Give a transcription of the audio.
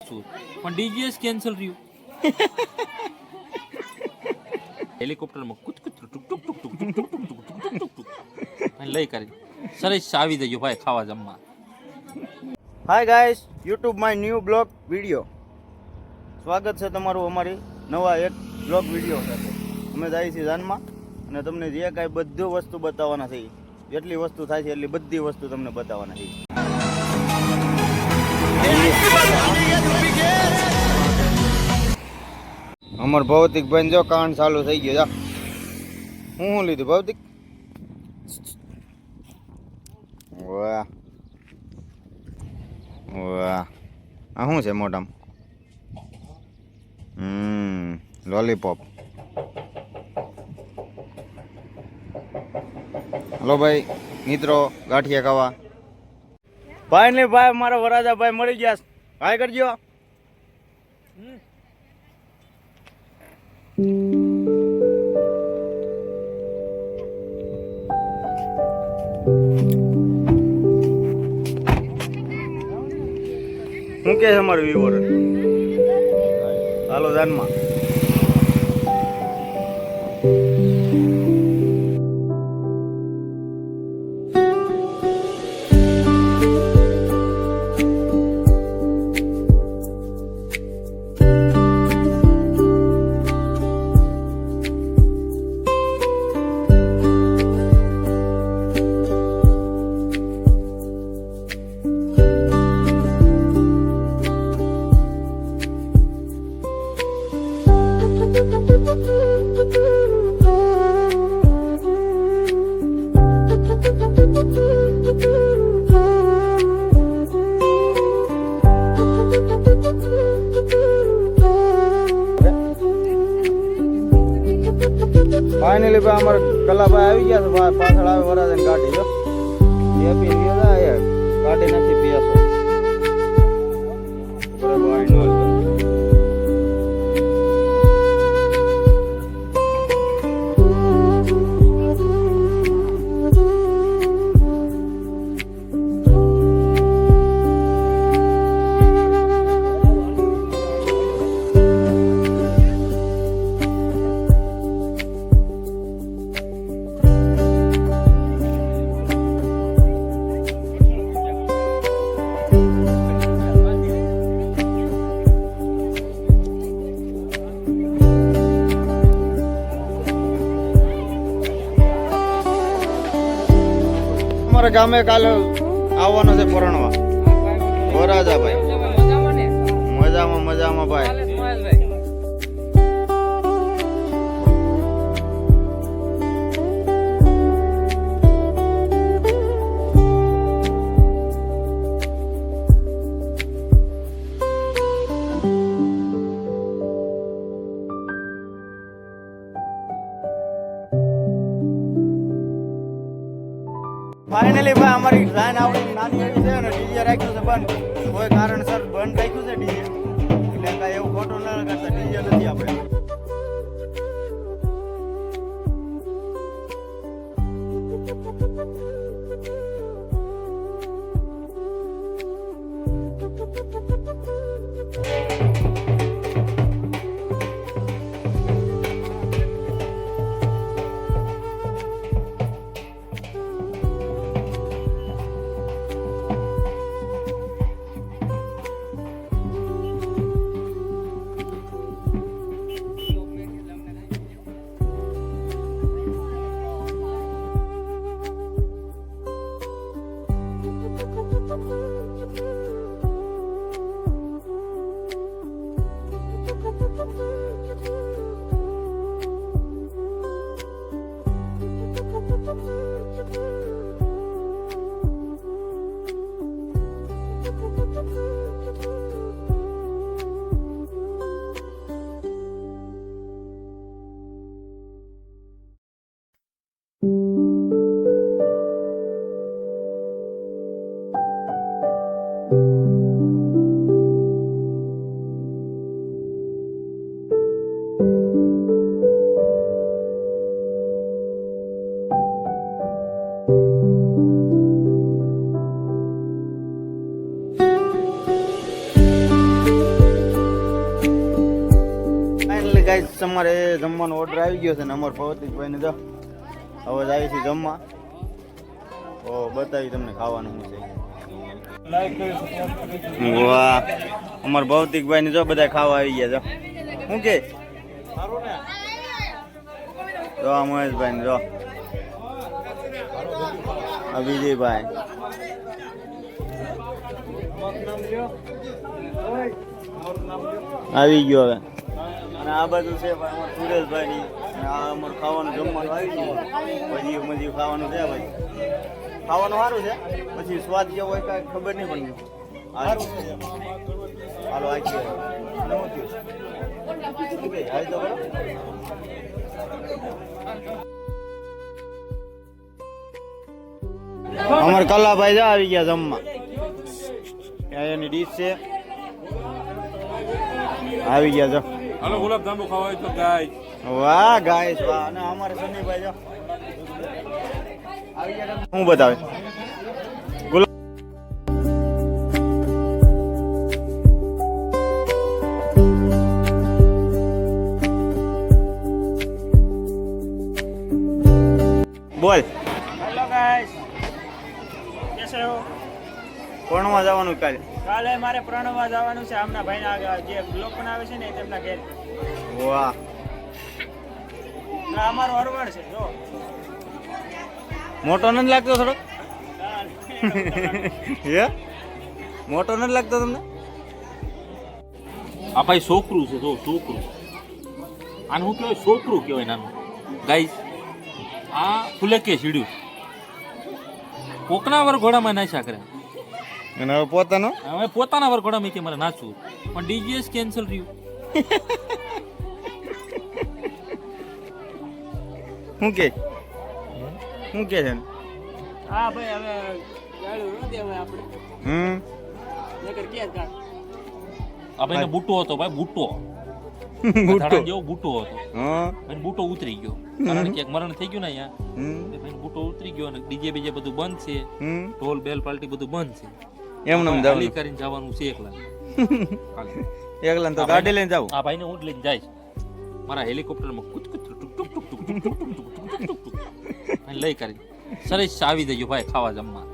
છું પણ ડીજીએસ કેન્સલ રહ્યું. હેલિકોપ્ટરમાં કુત કુત ટુક ટુક ટુક ટુક ટુક ટુક ટુક ટુક ટુક ટુક અને લઈ કરી સરસ આવી જજો ભાઈ ખાવા જમવા. Hi guys, YouTube my new blog video. સ્વાગત છે તમારું અમારી નવા એક બ્લોગ વિડીયો સાથે. અમે જઈએ છીએ જાનમાં અને તમને જે કાંઈ બધી વસ્તુ બતાવવાના છે, જેટલી વસ્તુ થાય છે એટલી બધી વસ્તુ તમને બતાવવાના છે. અમાર ભૌતિક ભાઈ જો કાંડ ચાલુ થઈ ગયો. જા હું લીધું ભૌતિક? વાહ વાહ, આ શું છે મોઢામાં? લોલીપોપ. હલો ભાઈ મિત્રો, ગાંઠિયા ખાવા. ભાઈ ને ભાઈ મારા વરાજા ભાઈ મળી ગયા. ભાઈ કરજો. શું કે છે અમારું વ્યુઅર? હાલો જાનમાં. ફાઇનલી ભાઈ અમારે કલાભાઈ આવી ગયા છે. પાછળ આવે વરાજન ગાડી. જો એ પી ગયા યાર, ગાડી નથી પીયાસો. અમારા ગામે કાલે આવવાનો છે પરણવા. વરાજા ભાઈ મજામાં મજામાં ભાઈ. ફાઇનલી ભાઈ અમારી લાઈન આવડી નાની એવી છે અને ડીજે રાખ્યું છે બંધ. કોઈ કારણસર બંધ રાખ્યું છે ડીજે, એટલે કાંઈ એવું ખોટું ના કરતા. ડીજે નથી આપણે. ગાઈસ અમારે જમવાનો ઓર્ડર આવી ગયો છે ને અમારા ભૌતિકભાઈને જો હવે જાય છે જમવા. ઓ બતાવી તમને ખાવાનું શું છે. વાહ અમારા ભૌતિકભાઈને જો બધા ખાવા આવી ગયા જો. શું કે જો આ મહેશભાઈ જો આ વિજયભાઈ આવી ગયો હવે. અને આ બાજુ છે અમારા સુરેશભાઈ ની આ અમારું ખાવાનું જમવાનું આવી ગયું. મજી ખાવાનું છે ભાઈ. ખાવાનું સારું છે પછી સ્વાદ કેવો હોય કાંઈ ખબર નહીં પણ હાલો અમારે કલાભાઈ જા આવી ગયા જમવા. એની ડીશ છે આવી ગયા જો. હાલો ગુલાબ જાંબુ ખાવા હોય તો ગાય. વાહ ગાઈસ વાહ. અને અમારે સનીભાઈ જો આવી ગયા. હું બતાવે ગુલાબ બોલ. હેલો ગાઈસ, કેસે હો? કોણમાં જવાનું કાલે? કાલે મારે પ્રણવમાં જવાનું છે. આમના ભાઈના આગળ જે બ્લોગ બનાવે છે ને તેમના ઘેર. વાહ આ અમારો હરવડ છે જો. મોટો નથી લાગતો થોડોક? હે મોટો નથી લાગતો તમને? આ ભાઈ છોકરું છે જો છોકરું. આને શું કહેવાય? છોકરું કહેવાય નાનું. ગાઈસ આ ફૂલે કે સીડ્યું કોકના વરઘોડામાં નાચ્યા કરે. અને હવે પોતાનો હવે પોતાના વરઘોડામાં કે મારે નાચવું પણ ડીજીએસ કેન્સલ રહ્યું. શું કે છે હા ભાઈ હવે ગાળું ન દેવાય આપણે. નકર કે કા આ ભાઈને બુટ્ટો હતો ભાઈ બુટ્ટો બુટ્ટો જેવો બુટ્ટો હતો. હા ભાઈ બુટ્ટો ઉતરી ગયો કારણ કે એક મરણ થઈ ગયું ને અહીંયા ભાઈ બુટ્ટો ઉતરી ગયો અને ડીજે બીજે બધું બંધ છે. ઢોલ બેલ પાર્ટી બધું બંધ છે. એમને ખાલી કરીને જવાનું છે એકલા. એકલા તો ગાડી લઈને જાવ. આ ભાઈને હું જ લઈને જાય મારા હેલિકોપ્ટરમાં કુચ કુચ ટુક ટુક ટુક ટુક ટુક ટુક ટુક ટુક ટુક લઈ કરી સરસ આવી જજો ભાઈ ખાવા જમવા.